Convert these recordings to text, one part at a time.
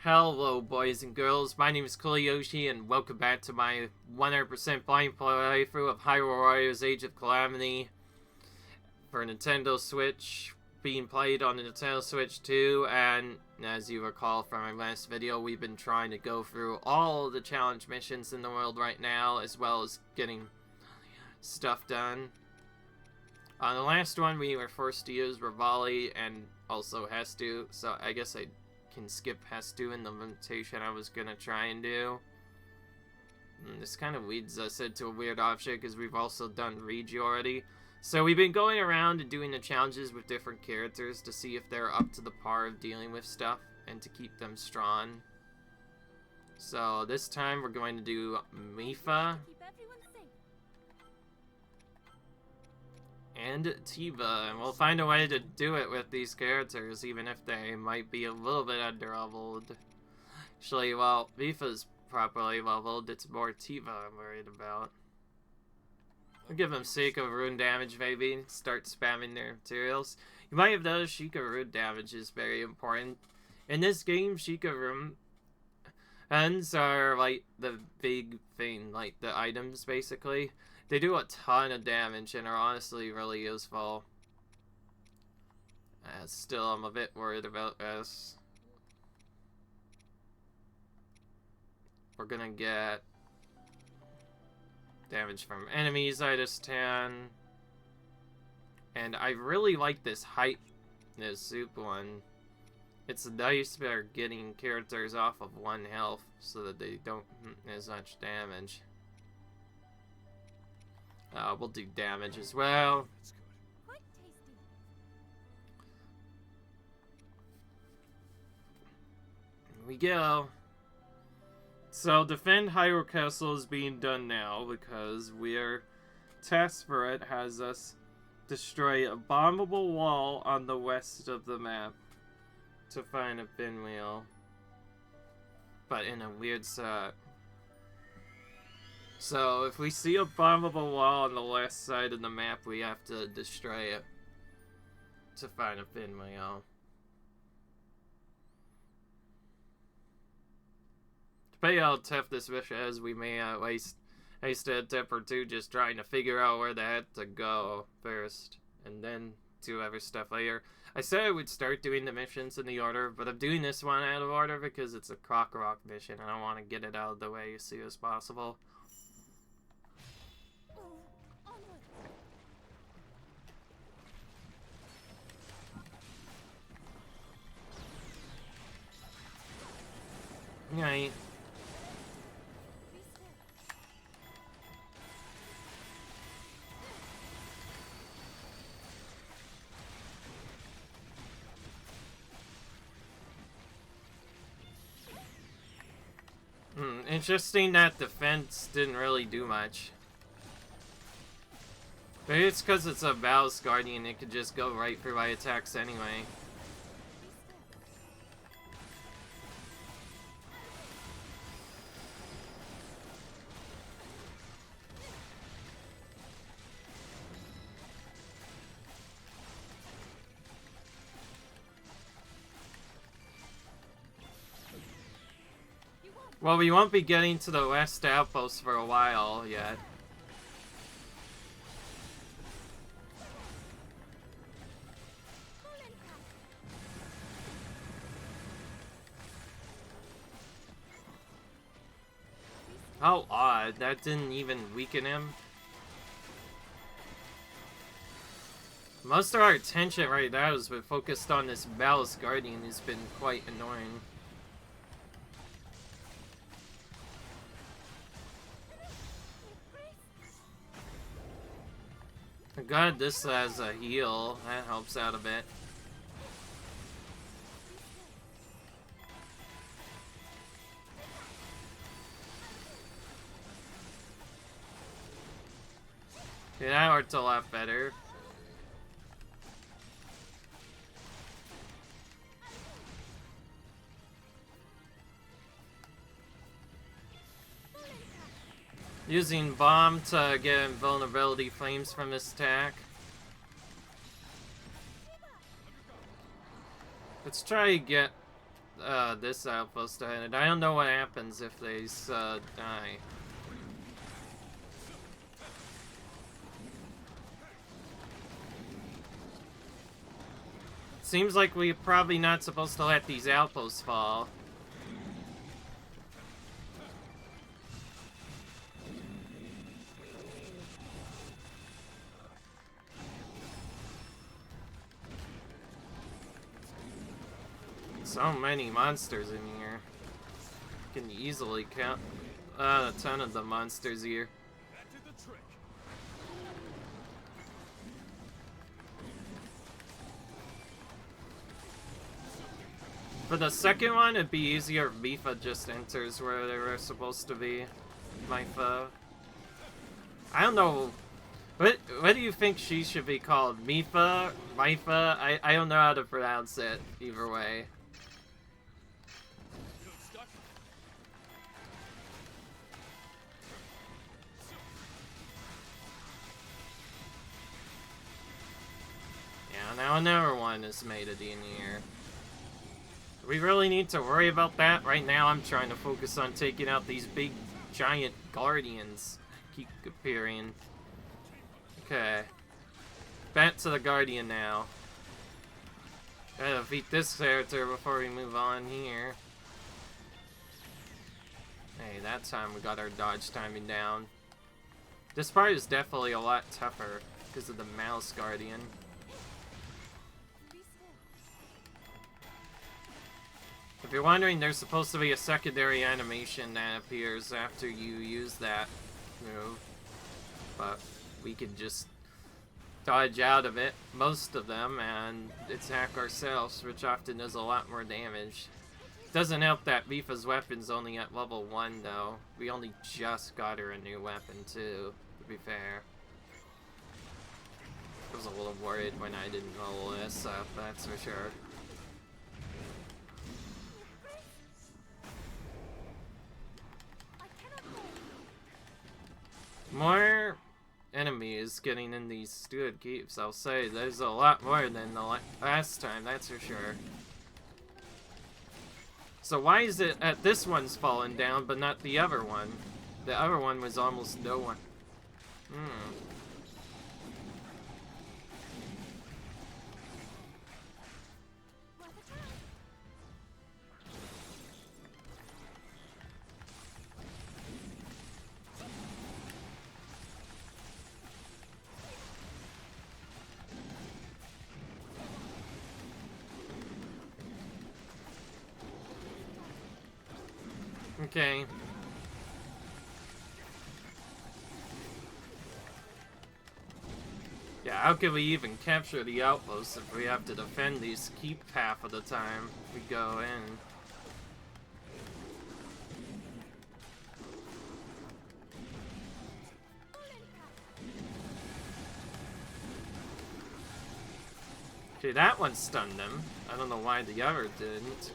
Hello boys and girls, my name is Yoshi and welcome back to my 100% blind playthrough of Hyrule Warriors Age of Calamity for Nintendo Switch, being played on the Nintendo Switch 2, and as you recall from my last video, we've been trying to go through all the challenge missions in the world right now, as well as getting stuff done. On the last one, we were forced to use Rivali and also Hestu, so I guess I can skip Hestu in the limitation I was gonna try and do. And this kind of leads us into a weird option because we've also done Regi already. So we've been going around and doing the challenges with different characters to see if they're up to the par of dealing with stuff and to keep them strong. So this time we're going to do Mipha and Tiba, and we'll find a way to do it with these characters, even if they might be a little bit under-leveled. Actually, well, Mipha's properly leveled, it's more Tiba I'm worried about. I'll give them Sheikah rune damage, maybe, start spamming their materials. You might have noticed Sheikah rune damage is very important. In this game, Sheikah rune runes are like the big thing, like the items, basically. They do a ton of damage and are honestly really useful. Still, I'm a bit worried about this. We're gonna get damage from enemies, I just 10. And I really like this height, this soup one. It's nice for getting characters off of 1 health so that they don't as much damage. We'll do damage as well. Quite tasty. Here we go. So, defend Hyrule Castle is being done now because we're task for it has us destroy a bombable wall on the west of the map to find a pinwheel, but in a weird set. So, if we see a bombable wall on the west side of the map, we have to destroy it to find a pinwheel. Depending on how tough this mission is, we may waste a step or two just trying to figure out where the heck to go first, and then do other stuff later. I said I would start doing the missions in the order, but I'm doing this one out of order because it's a Koroks mission, and I want to get it out of the way as soon as possible. Right. Interesting that defense didn't really do much. Maybe it's because it's a Battle's Guardian, it could just go right through my attacks anyway. Well, we won't be getting to the west outpost for a while yet. How odd, that didn't even weaken him. Most of our attention right now has been focused on this Battle's Guardian, who's been quite annoying. Thank God this has a heal, that helps out a bit. Okay, that worked a lot better. Using bomb to get invulnerability flames from this attack. Let's try to get this outpost ahead. I don't know what happens if they die. Seems like we're probably not supposed to let these outposts fall. So many monsters in here. Can easily count a ton of the monsters here. For the second one, it'd be easier if Mifa just enters where they were supposed to be. Mifa. I don't know. What do you think she should be called? Mifa? Mifa? I don't know how to pronounce it either way. Yeah, now another one is made it in here. We really need to worry about that? Right now I'm trying to focus on taking out these big giant guardians. Keep appearing. Okay. Back to the guardian now. Gotta beat this character before we move on here. Hey, that time we got our dodge timing down. This part is definitely a lot tougher because of the mouse guardian. If you're wondering, there's supposed to be a secondary animation that appears after you use that move. But we can just dodge out of it, most of them, and attack ourselves, which often does a lot more damage. Doesn't help that Mifa's weapon's only at level 1, though. We only just got her a new weapon, too, to be fair. I was a little worried when I didn't level this up, that's for sure. More enemies getting in these stupid keeps, I'll say. There's a lot more than the last time, that's for sure. So why is it at this one's fallen down, but not the other one? The other one was almost no one. Okay. Yeah, how can we even capture the outposts if we have to defend these keep half of the time we go in? Okay, that one stunned him. I don't know why the other didn't.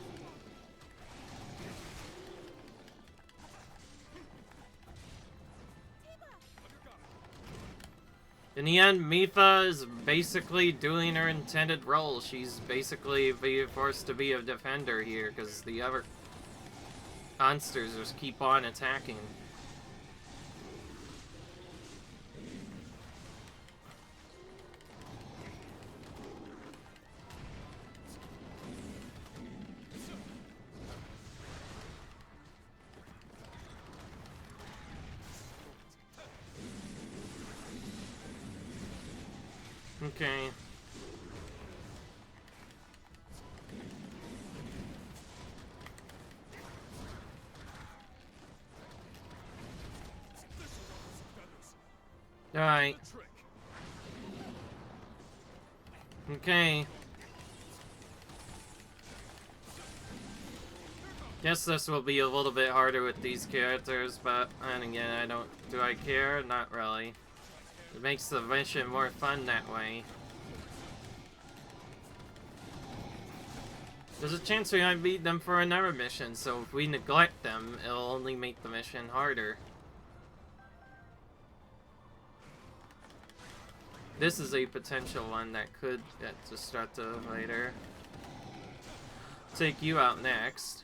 In the end, Mifa is basically doing her intended role. She's basically being forced to be a defender here because the other monsters just keep on attacking. Okay. Alright. Okay. Guess this will be a little bit harder with these characters, but then again, do I care? Not really. It makes the mission more fun that way. There's a chance we might beat them for another mission, so if we neglect them, it'll only make the mission harder. This is a potential one that could get destructive later. take you out next.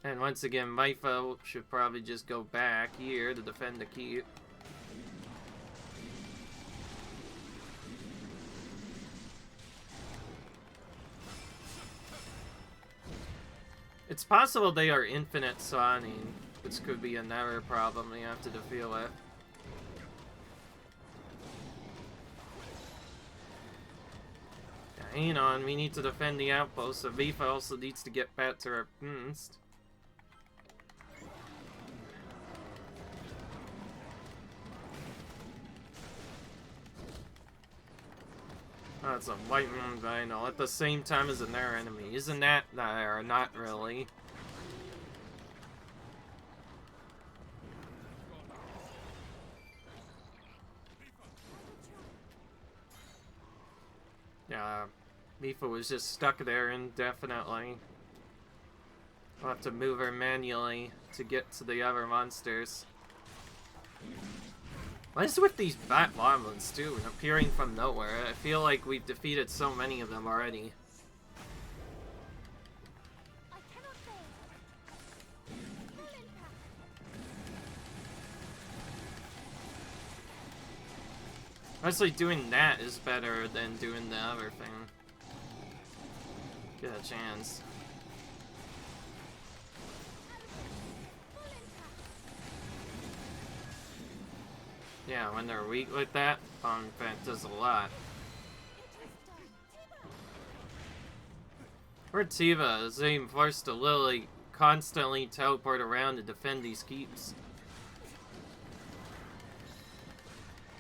And once again, Maifa should probably just go back here to defend the keep. It's possible they are infinite sawing, which could be another problem we have to deal with. Hang on, we need to defend the outpost, so Vifa also needs to get back to her boost. Oh, it's a white moon vinyl at the same time as another enemy. Isn't that there? Not really. Yeah, Mifa was just stuck there indefinitely. We'll have to move her manually to get to the other monsters. What is with these bat moblins too, and appearing from nowhere? I feel like we've defeated so many of them already. I cannot fail. Full impact. Honestly, doing that is better than doing the other thing. Get a chance. Yeah, when they're weak like that, Bomb Impact does a lot. Or Tiva is being forced to literally constantly teleport around to defend these keeps.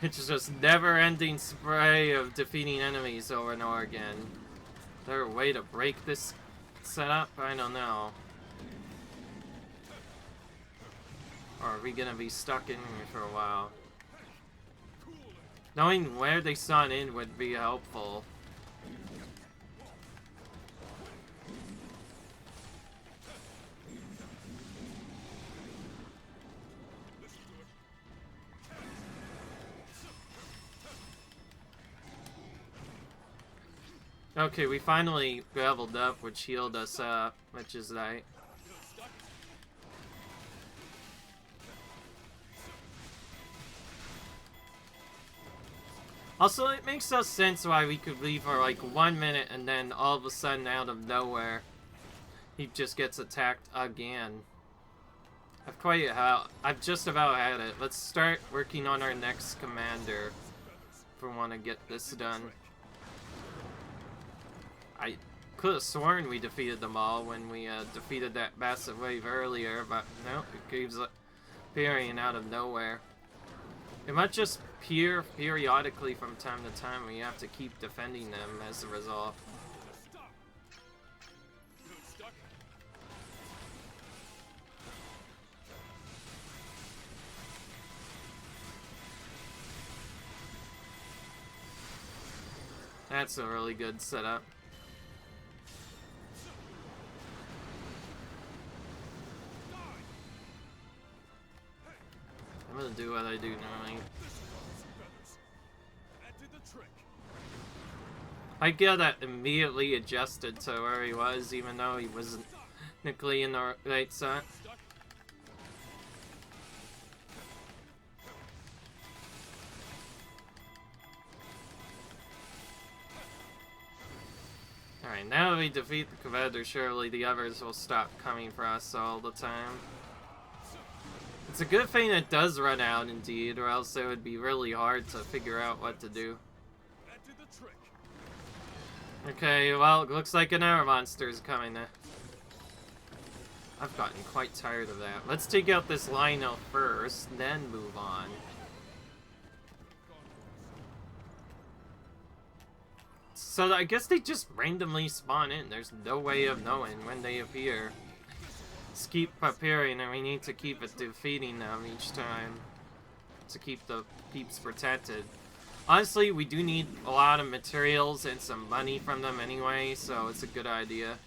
It's just never-ending spray of defeating enemies over and over again. Is there a way to break this setup? I don't know. Or are we gonna be stuck in here for a while? Knowing where they spawn in would be helpful. Okay, we finally leveled up, which healed us up, which is nice. Also, it makes no sense why we could leave for like 1 minute and then all of a sudden, out of nowhere, he just gets attacked again. I've just about had it. Let's start working on our next commander if we want to get this done. I could have sworn we defeated them all when we defeated that massive wave earlier, but no, it keeps appearing out of nowhere. It might just appear periodically from time to time. We have to keep defending them as a result. That's a really good setup. I'm gonna do what I do normally. I get that immediately adjusted to where he was, even though he wasn't technically in the right spot. Alright, now that we defeat the commander, surely the others will stop coming for us all the time. It's a good thing it does run out, indeed, or else it would be really hard to figure out what to do. Okay, well, it looks like another monster is coming now. I've gotten quite tired of that. Let's take out this Lino first, then move on. So I guess they just randomly spawn in. There's no way of knowing when they appear. Just keep appearing, and we need to keep defeating them each time to keep the peeps protected. Honestly, we do need a lot of materials and some money from them anyway, so it's a good idea.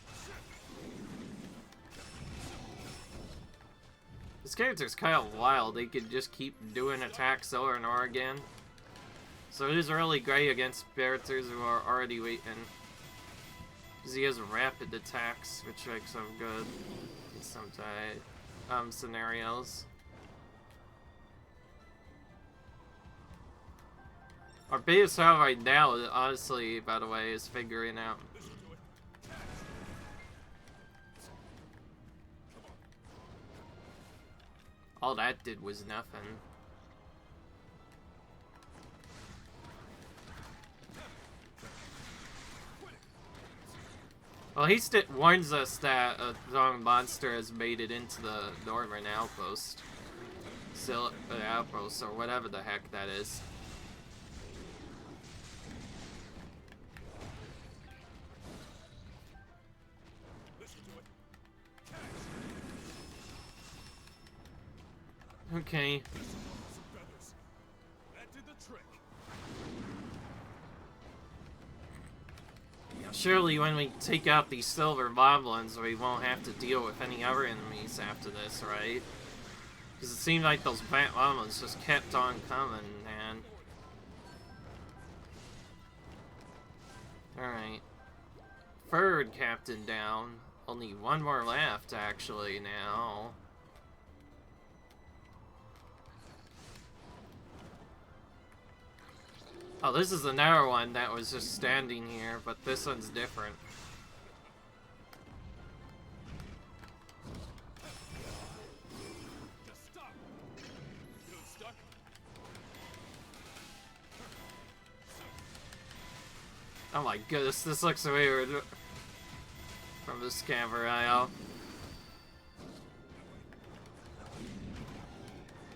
This character's kind of wild. They could just keep doing attacks over and over again. So it is really great against characters who are already waiting. Because he has rapid attacks, which makes him good in some scenarios. Our biggest problem right now, honestly, by the way, is figuring out. All that did was nothing. Well, at least it warns us that a wrong monster has made it into the northern outpost. Outpost, or whatever the heck that is. Okay. Surely when we take out these silver moblins, we won't have to deal with any other enemies after this, right? Because it seemed like those bat moblins just kept on coming, man. Alright. Third captain down. Only one more left, actually, now. Oh, this is another one that was just standing here, but this one's different. Oh my goodness, this looks weird from the camera aisle.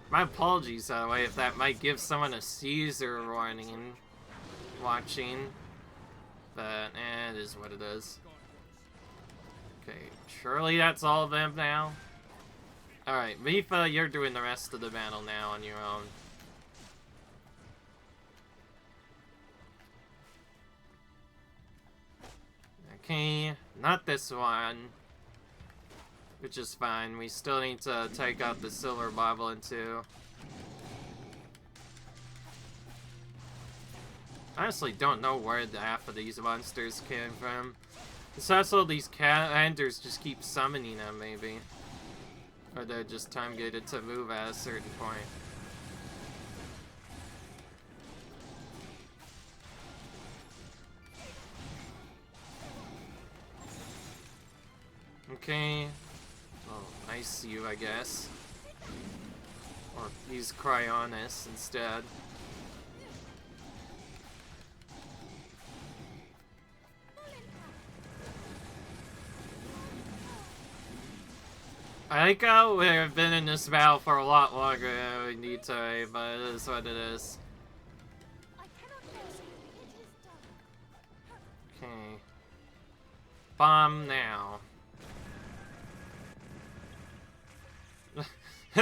My apologies, by the way, if that might give someone a Caesar warning watching. But, it is what it is. Okay, surely that's all of them now? Alright, Mifa, you're doing the rest of the battle now on your own. Okay, not this one. Which is fine. We still need to take out the silver boblin too. I honestly don't know where the half of these monsters came from. It's also these hunters just keep summoning them, maybe. Or they're just time gated to move at a certain point. Okay. Oh, I see you, I guess. Or use Cryonis instead. I think we've been in this battle for a lot longer than we need to, but it is what it is. Okay. Bomb now.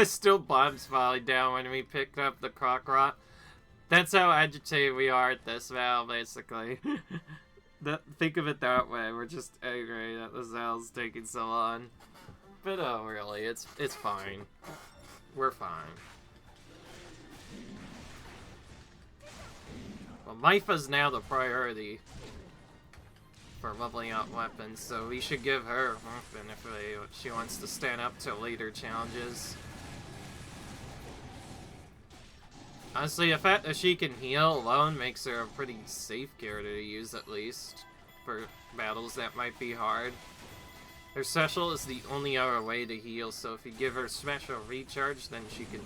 Still bombs falling down when we picked up the Krokrot. That's how agitated we are at this battle, basically. Think of it that way. We're just angry that the battle's taking so long. But oh, really, it's fine. We're fine. Well, Mifa's now the priority for leveling up weapons, so we should give her a weapon if she wants to stand up to later challenges. Honestly, the fact that she can heal alone makes her a pretty safe character to use, at least, for battles that might be hard. Her special is the only other way to heal, so if you give her special recharge, then she can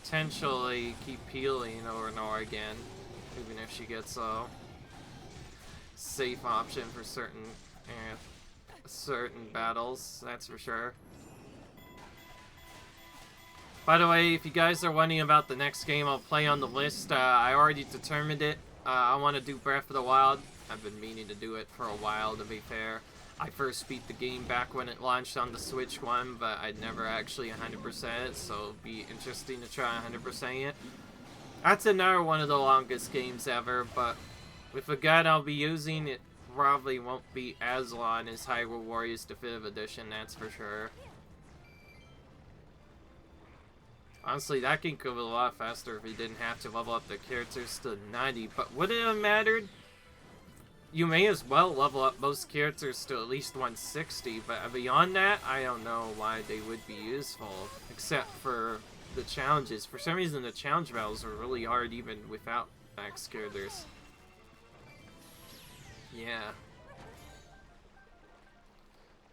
potentially keep healing over and over again, even if she gets a safe option for certain battles, that's for sure. By the way, if you guys are wondering about the next game I'll play on the list, I already determined it. I want to do Breath of the Wild. I've been meaning to do it for a while, to be fair. I first beat the game back when it launched on the Switch one, but I'd never actually 100% it, so it'll be interesting to try 100% it. That's another one of the longest games ever, but with the gun I'll be using, it probably won't be as long as Hyrule Warriors Definitive Edition, that's for sure. Honestly, that game could be a lot faster if we didn't have to level up the characters to 90, but would it have mattered? you may as well level up most characters to at least 160, but beyond that, I don't know why they would be useful, except for the challenges. For some reason, the challenge battles are really hard even without max characters. Yeah.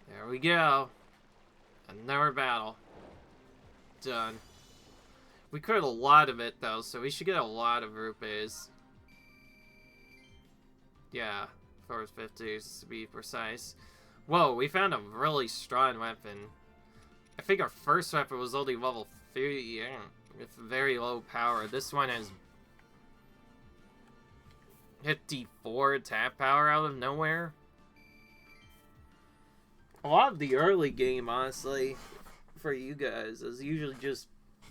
There we go. Another battle. Done. We cleared a lot of it, though, so we should get a lot of rupees. Yeah, 450 to be precise. Whoa, we found a really strong weapon. I think our first weapon was only level 3, yeah, with very low power. This one has 54 attack power out of nowhere. A lot of the early game, honestly, for you guys, is usually just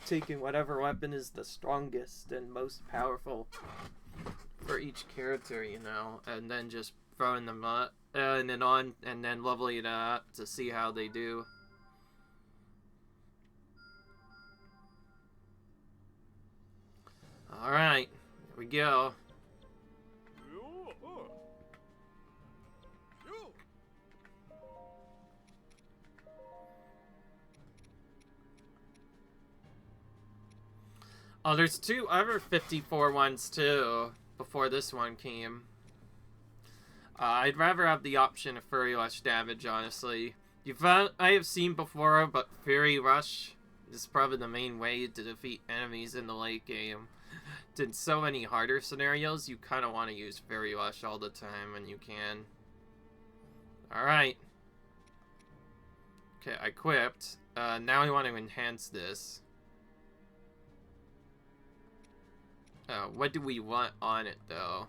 taking whatever weapon is the strongest and most powerful for each character, you know, and then just throwing them up and then leveling it up to see how they do. Alright, here we go. Oh, there's 2 other 54 ones too, before this one came. I'd rather have the option of Fury Rush damage, honestly. I have seen before, but Fury Rush is probably the main way to defeat enemies in the late game. In so many harder scenarios, you kind of want to use Fury Rush all the time when you can. Alright. Okay, I equipped. Now I want to enhance this. What do we want on it, though?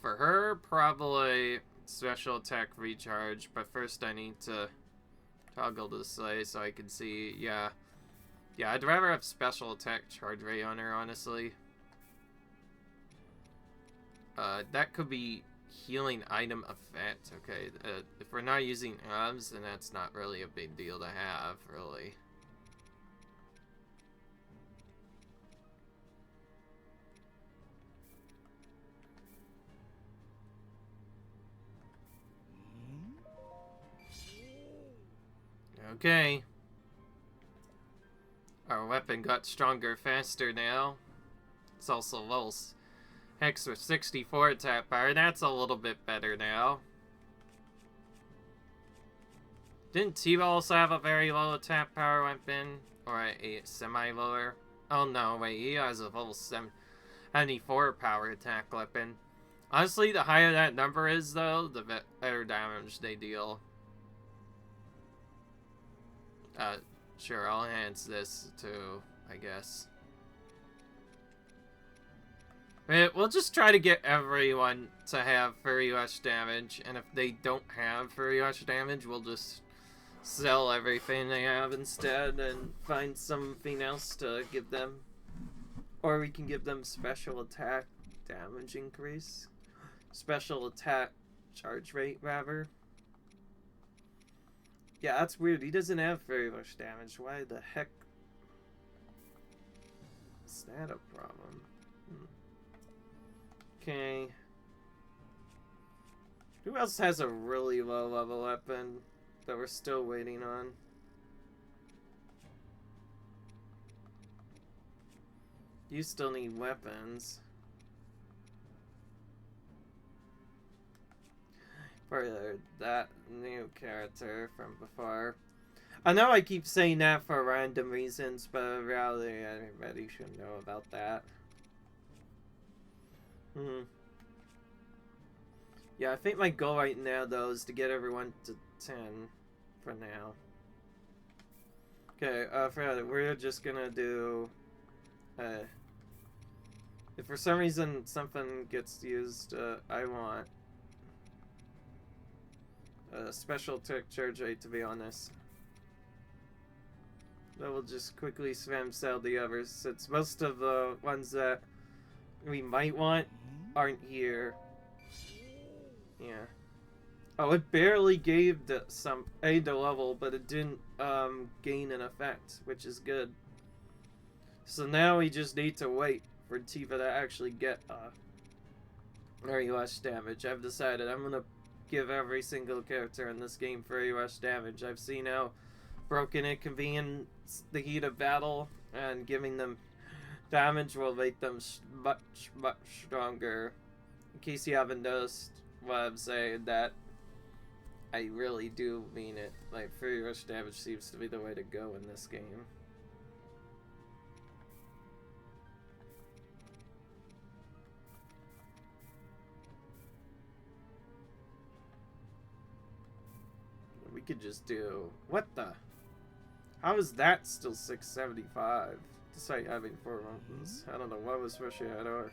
For her, probably special attack recharge, but first I need to toggle this way so I can see, yeah. Yeah, I'd rather have special attack charge rate on her, honestly. That could be healing item effect. Okay, if we're not using herbs, then that's not really a big deal to have, really. Okay. Our weapon got stronger faster now. It's also level Hex with 64 attack power. That's a little bit better now. Didn't T-Ball also have a very low attack power weapon? Or a semi-lower? Oh no, wait, he has a level 74 power attack weapon. Honestly, the higher that number is, though, the better damage they deal. Sure, I'll enhance this too, I guess. We'll just try to get everyone to have Fury Rush damage, and if they don't have Fury Rush damage, we'll just sell everything they have instead and find something else to give them. Or we can give them special attack damage increase. Special attack charge rate, rather. Yeah, that's weird. He doesn't have very much damage. Why the heck is that a problem? Okay. Who else has a really low level weapon that we're still waiting on? You still need weapons. For that new character from before. I know I keep saying that for random reasons, but in reality, everybody should know about that. Yeah, I think my goal right now, though, is to get everyone to 10 for now. Okay, for that, we're just gonna do... if for some reason something gets used, I want... special attack charge rate, to be honest. But we'll just quickly spam sell the others, since most of the ones that we might want aren't here. Yeah. Oh, it barely gave some aid to level, but it didn't gain an effect, which is good. So now we just need to wait for Tifa to actually get or rush damage. I've decided I'm gonna give every single character in this game free rush damage. I've seen how broken it can be in the heat of battle, and giving them damage will make them much stronger. In case you haven't noticed what I'm saying, that I really do mean it. Like, free rush damage seems to be the way to go in this game. We could just do... What the? How is that still 675? Despite having 4 mountains. I don't know what was pushing at or.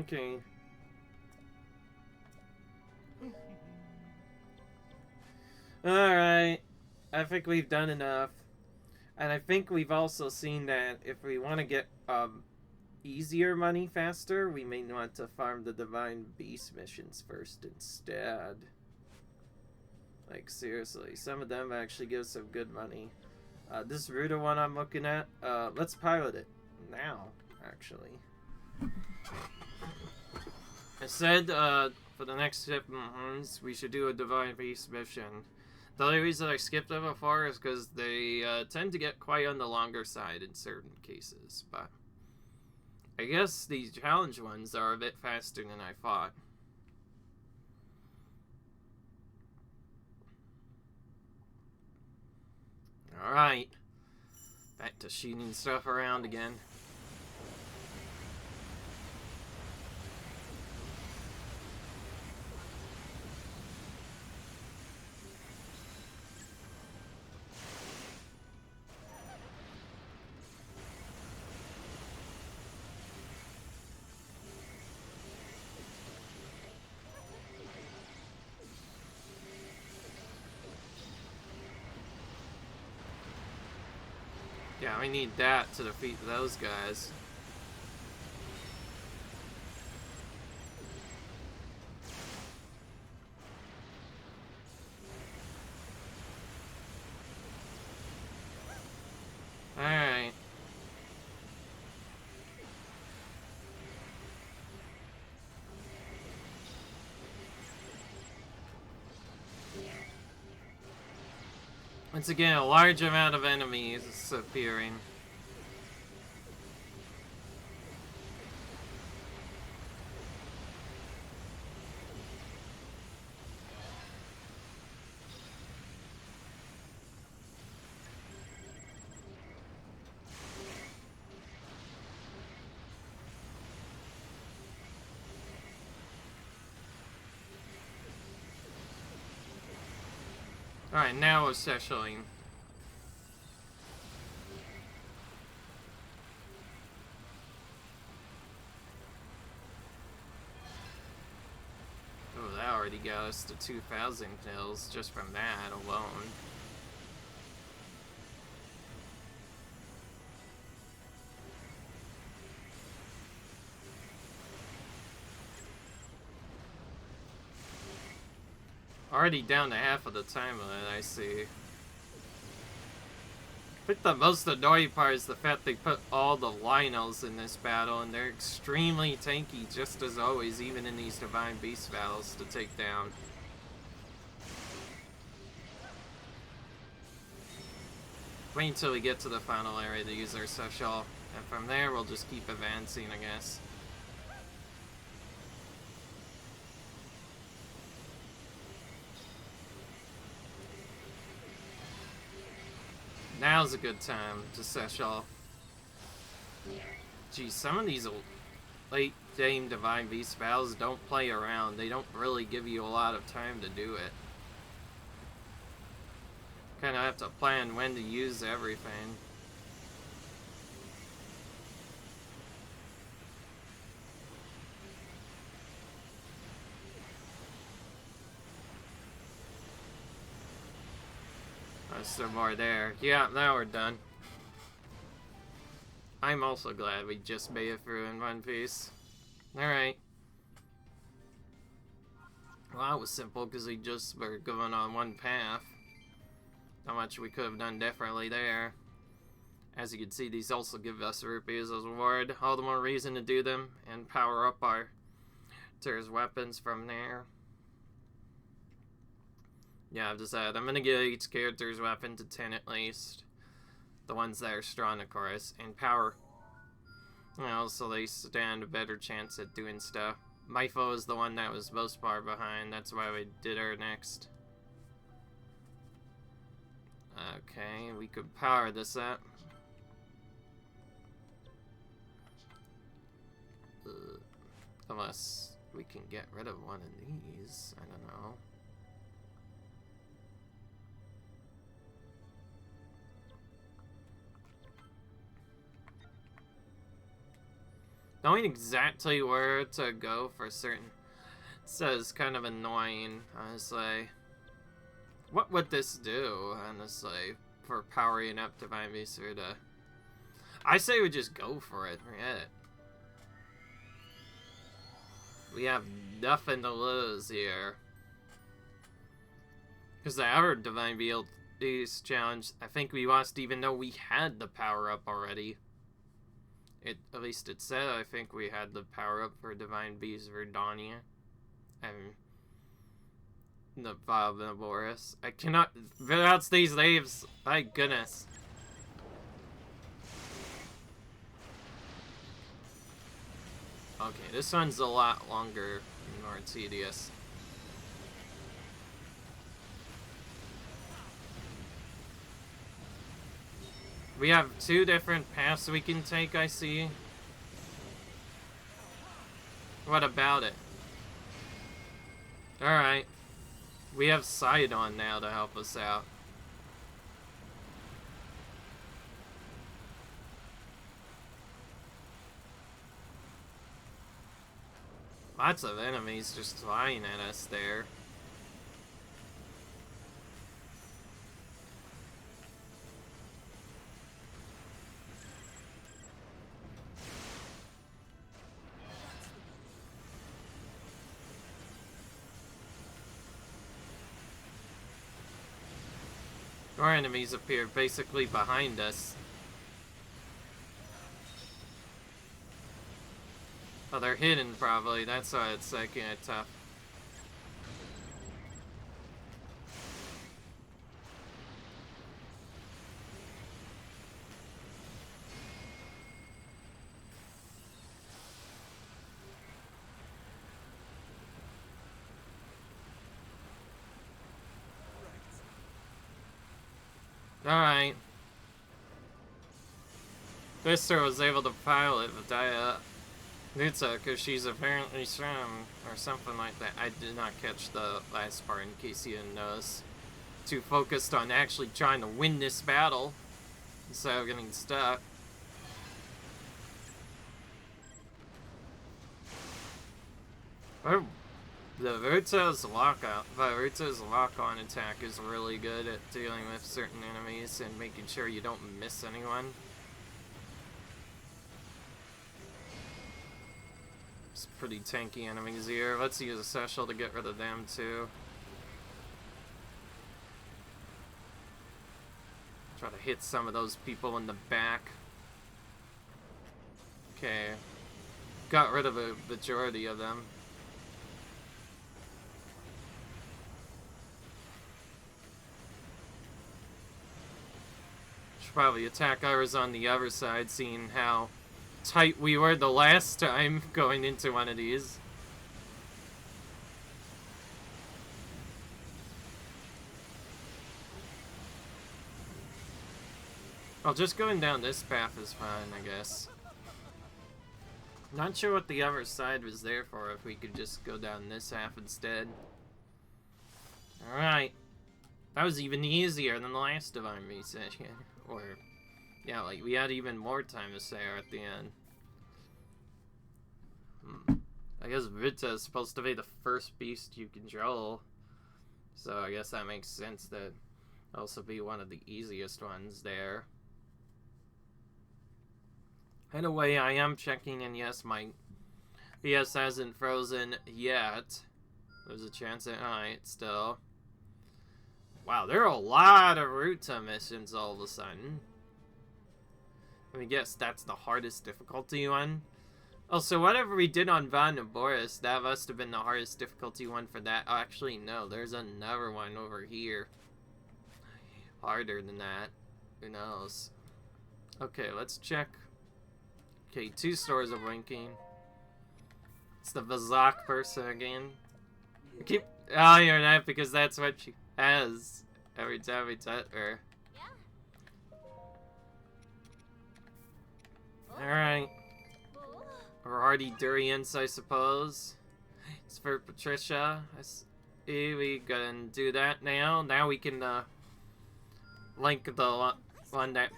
Okay. Alright. I think we've done enough. And I think we've also seen that if we want to get easier money faster, we may want to farm the Divine Beast missions first instead. Like, seriously, some of them actually give some good money. This Ruda one I'm looking at, let's pilot it now, actually. I said, for the next shipments, we should do a Divine Beast mission. The only reason I skipped them before is because they tend to get quite on the longer side in certain cases, but I guess these challenge ones are a bit faster than I thought. Alright. Back to shooting stuff around again. Yeah, we need that to defeat those guys. Alright. Once again, a large amount of enemies is appearing. Alright, now we're settling. Oh, that already got us to 2,000 kills just from that alone. Already down to half of the time limit, I see. I think the most annoying part is the fact they put all the Lionels in this battle, and they're extremely tanky, just as always, even in these Divine Beast battles to take down. Wait until we get to the final area to use our special, and from there we'll just keep advancing, I guess. Now's a good time to sesh off. Geez, some of these late game Divine Beast battles don't play around. They don't really give you a lot of time to do it. Kind of have to plan when to use everything. There's some more there. Yeah, now we're done. I'm also glad we just made it through in one piece. Alright. Well, that was simple because we just were going on one path. Not much we could have done differently there. As you can see, these also give us rupees as a reward. All the more reason to do them and power up our Terra's weapons from there. Yeah, I've decided I'm gonna get each character's weapon to 10 at least. The ones that are strong, of course, and power. Well, so they stand a better chance at doing stuff. My foe is the one that was most far behind. That's why we did her next. Okay, we could power this up. Unless we can get rid of one of these. I don't know. Knowing exactly where to go for certain is kind of annoying, honestly. What would this do, honestly, for powering up Divine Beast to... I say we just go for it, forget it. We have nothing to lose here. Because the other Divine Beast challenge, I think we lost even though we had the power-up already. At least it said, I think we had the power-up for Divine Beast Verdania. And the Boris. I cannot pronounce these names. My goodness. Okay, this one's a lot longer and more tedious. We have 2 different paths we can take, I see. What about it? Alright. We have Sidon now to help us out. Lots of enemies just flying at us there. Our enemies appear basically behind us. Oh, they're hidden probably, that's why it's making it tough. Alright. Lister was able to pilot Vidya Nutsa because she's apparently strong, or something like that. I did not catch the last part in case you didn't notice. Too focused on actually trying to win this battle instead of getting stuck. Oh, the Virtuo's lock-on attack is really good at dealing with certain enemies and making sure you don't miss anyone. It's pretty tanky enemies here. Let's use a special to get rid of them too. Try to hit some of those people in the back. Okay. Got rid of a majority of them. Should probably attack ours on the other side, seeing how tight we were the last time going into one of these. Well, just going down this path is fine, I guess. Not sure what the other side was there for, if we could just go down this half instead. Alright. That was even easier than the last Divine Beast session. Or, yeah, like, we had even more time to stare at the end. I guess Vita is supposed to be the first beast you control. So I guess that makes sense that also be one of the easiest ones there. Anyway, I am checking, and yes, my PS hasn't frozen yet. There's a chance it might still. Wow, there are a lot of Ruta missions all of a sudden. I mean, yes, that's the hardest difficulty one. Also, whatever we did on Van and Boris, that must have been the hardest difficulty one for that. Oh, actually, no, there's another one over here. Harder than that. Who knows? Okay, let's check. Okay, 2 stores are blinking. It's the Vazak person again. Keep... Oh, you're not, because that's what she has every time we touch her. Alright. Hardy Durians, I suppose. It's for Patricia. We gonna do that now. Now we can link the one that...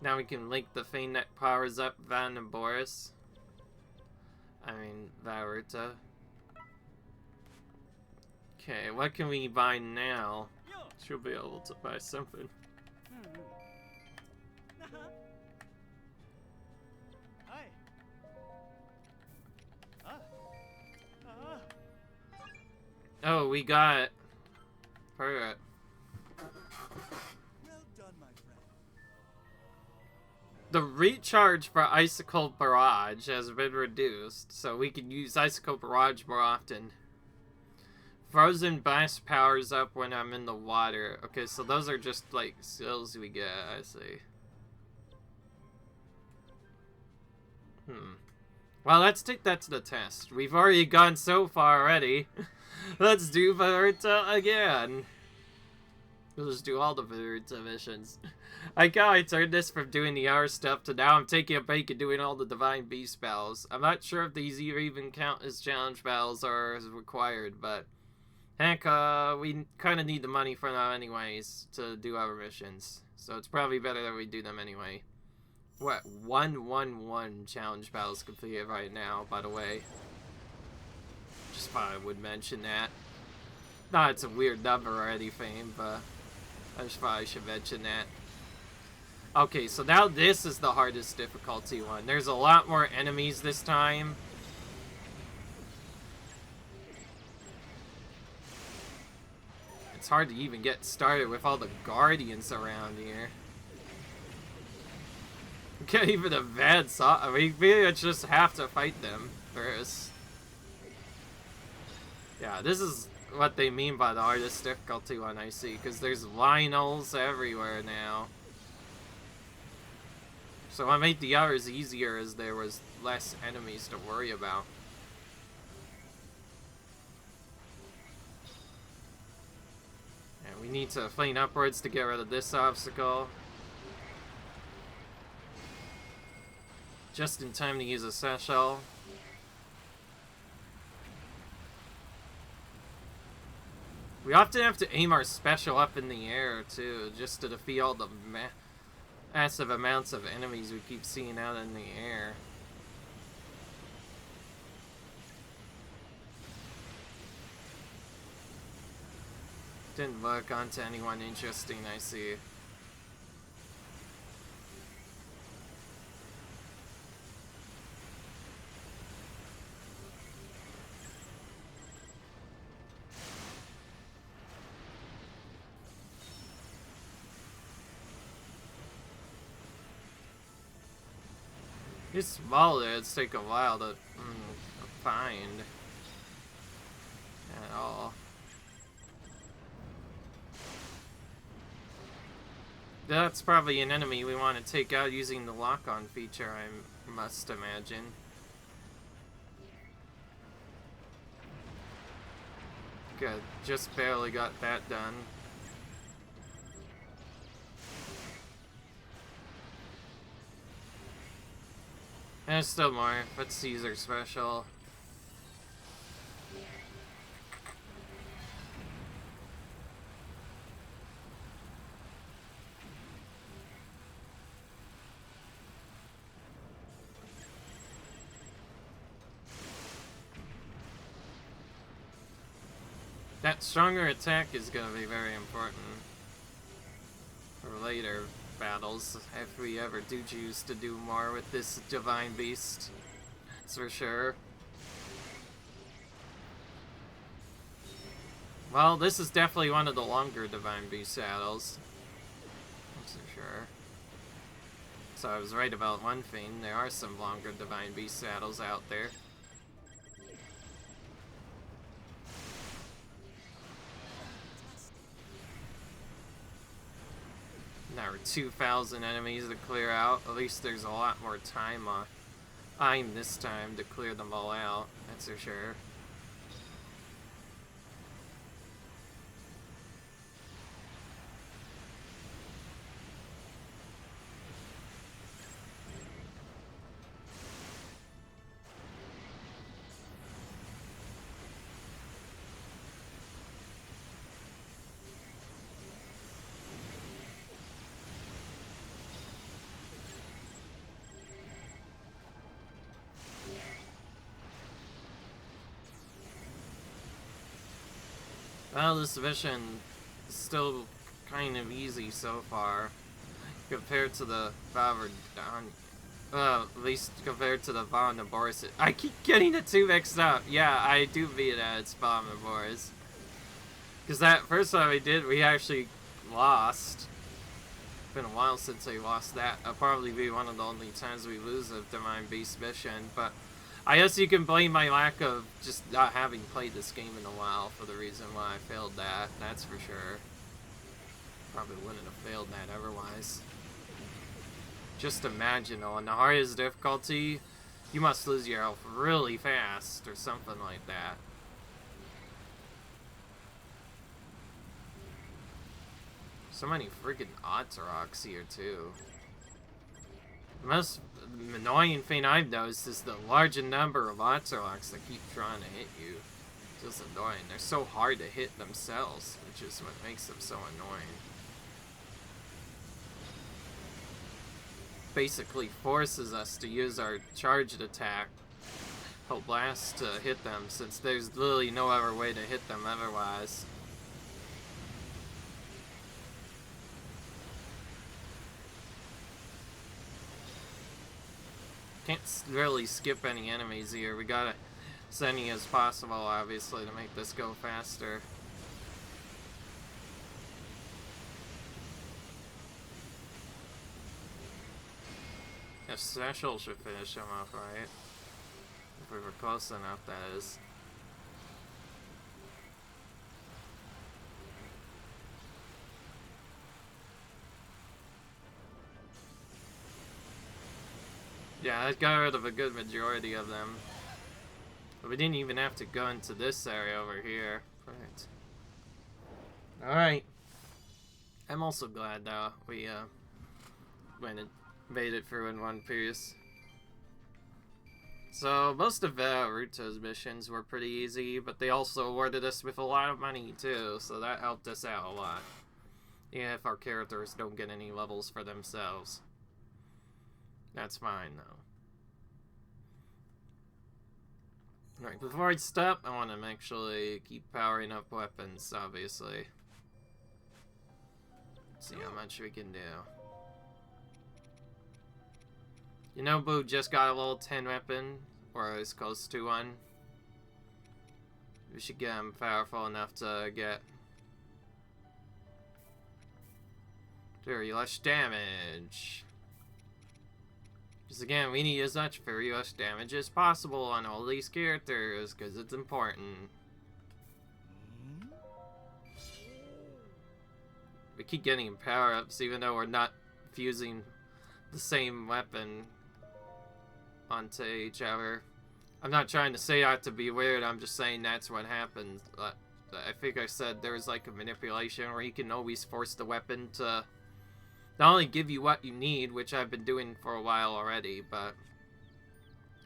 Now we can link the thing that powers up Van and Boris. I mean, Varuta. Okay, what can we buy now? She'll be able to buy something. Oh, we got her. The recharge for Icicle Barrage has been reduced, so we can use Icicle Barrage more often. Frozen Blast powers up when I'm in the water. Okay, so those are just like skills we get, I see. Well, let's take that to the test. We've already gone so far already. Let's do Varuta again. We'll just do all the Varuta missions. I like how I turned this from doing the R stuff to now I'm taking a break and doing all the Divine Beast spells. I'm not sure if these even count as challenge battles or as required, but heck, we kind of need the money for them anyways to do our missions. So it's probably better that we do them anyway. What? 111 challenge battles completed right now, by the way. Just thought I would mention that. Not it's a weird number or anything, but I just thought I should mention that. Okay, so now this is the hardest difficulty one. There's a lot more enemies this time. It's hard to even get started with all the guardians around here. We can't even advance. I mean, we just have to fight them first. Yeah, this is what they mean by the hardest difficulty one, I see, because there's Lionels everywhere now. So I made the others easier as there was less enemies to worry about. And we need to flame upwards to get rid of this obstacle. Just in time to use a satchel. We often have to aim our special up in the air too, just to defeat all the massive amounts of enemies we keep seeing out in the air. Didn't look onto anyone interesting, I see. These smaller, it's take a while to find at all. That's probably an enemy we want to take out using the lock-on feature, I must imagine. Good, just barely got that done. There's still more. Let's Caesar special. That stronger attack is going to be very important for later battles, if we ever do choose to do more with this Divine Beast. That's for sure. Well, this is definitely one of the longer Divine Beast battles. that's for sure. So I was right about one thing. There are some longer Divine Beast saddles out there. There are 2,000 enemies to clear out. At least there's a lot more time this time to clear them all out. That's for sure. Well, this mission is still kind of easy so far, compared to the at least compared to the Boris. I keep getting the two mixed up. Yeah, I do beat it at Boris. Because that first time we did, we actually lost. It's been a while since we lost that. That'll probably be one of the only times we lose a Divine Beast mission, but I guess you can blame my lack of just not having played this game in a while for the reason why I failed that. That's for sure. Probably wouldn't have failed that otherwise. Just imagine, on the hardest difficulty, you must lose your health really fast or something like that. So many freaking Koroks here too. The most annoying thing I've noticed is the large number of Koroks that keep trying to hit you. It's just annoying. They're so hard to hit themselves, which is what makes them so annoying. Basically forces us to use our charged attack, blast, to hit them, since there's literally no other way to hit them otherwise. Can't really skip any enemies here. We gotta as many as possible, obviously, to make this go faster. A special should finish him off, right? If we were close enough, that is. Yeah, I got rid of a good majority of them. But we didn't even have to go into this area over here. Right. Alright. I'm also glad that we made it through in one piece. So most of Ruto's missions were pretty easy, but they also awarded us with a lot of money too, so that helped us out a lot. Yeah, if our characters don't get any levels for themselves. That's fine, though. Alright, before I stop, I want to actually keep powering up weapons, obviously. See how much we can do. You know, Boo just got a level 10 weapon, or is close to one. We should get him powerful enough to get very less damage. Because again, we need as much very less damage as possible on all these characters, because it's important. We keep getting power-ups even though we're not fusing the same weapon onto each other. I'm not trying to say that to be weird, I'm just saying that's what happens. I think I said there's like a manipulation where you can always force the weapon to not only give you what you need, which I've been doing for a while already, but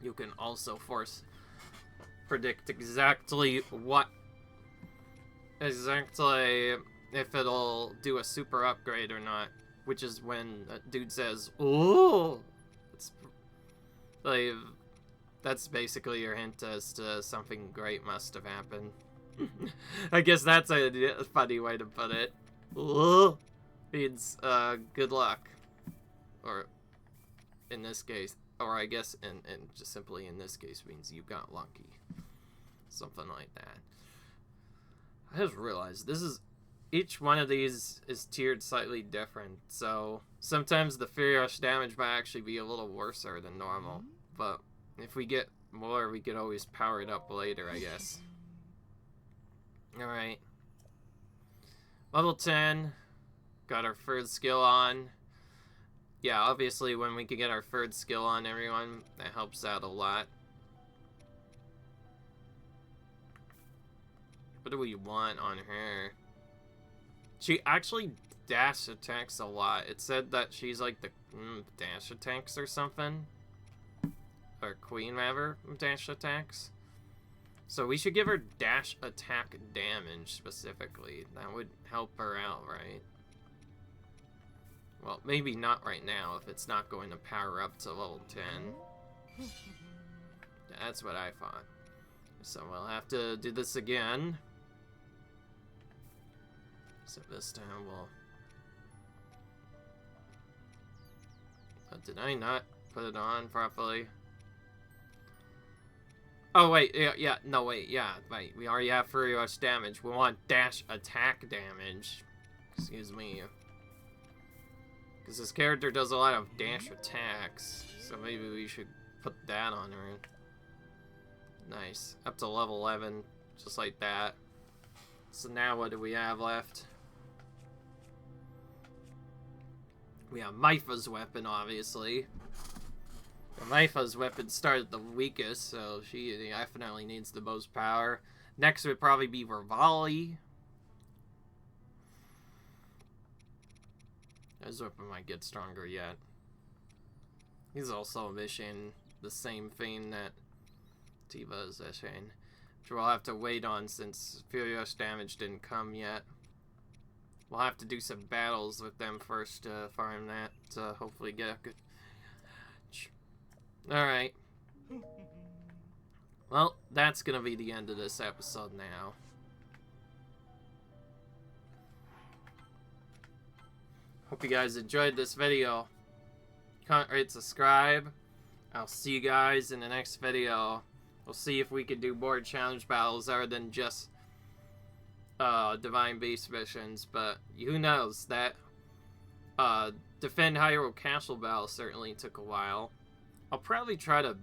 you can also predict exactly if it'll do a super upgrade or not, which is when a dude says, "Ooh!" It's like, that's basically your hint as to something great must have happened. I guess that's a funny way to put it. Ooh! Means good luck, or in this case, or I guess and just simply in this case means you got lucky, something like that. I just realized this is each one of these is tiered slightly different, so sometimes the Fury Rush damage might actually be a little worse than normal, but if we get more, we could always power it up later, I guess. Alright. Level 10. Got our third skill on. Yeah, obviously when we can get our third skill on, everyone, that helps out a lot. What do we want on her? She actually dash attacks a lot. It said that she's like the dash attacks or something. Or queen, rather, of dash attacks. So we should give her dash attack damage, specifically. That would help her out, right? Well, maybe not right now, if it's not going to power up to level 10. That's what I thought. So we'll have to do this again. So this time we'll... did I not put it on properly? Oh, wait, yeah, no, wait, yeah, wait, we already have Fury Rush damage. We want dash attack damage. Excuse me. Because this character does a lot of dash attacks, so maybe we should put that on her. Nice. Up to level 11, just like that. So now what do we have left? We have Mytha's weapon, obviously. Mytha's weapon started the weakest, so she definitely needs the most power. Next would probably be Rivali. His weapon might get stronger yet. He's also a mission, the same thing that Tifa is issuing, which we'll have to wait on since Fury Rush damage didn't come yet. We'll have to do some battles with them first to farm that to hopefully get a good match. Alright. Well, that's gonna be the end of this episode now. Hope you guys enjoyed this video. Comment, rate, subscribe. I'll see you guys in the next video. We'll see if we can do more challenge battles other than just Divine Beast missions, but who knows? That Defend Hyrule Castle battle certainly took a while. I'll probably try to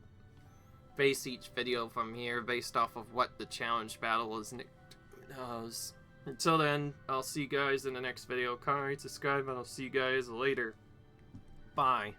base each video from here based off of what the challenge battle is. Who knows? Until then, I'll see you guys in the next video. Comment, rate, subscribe, and I'll see you guys later. Bye.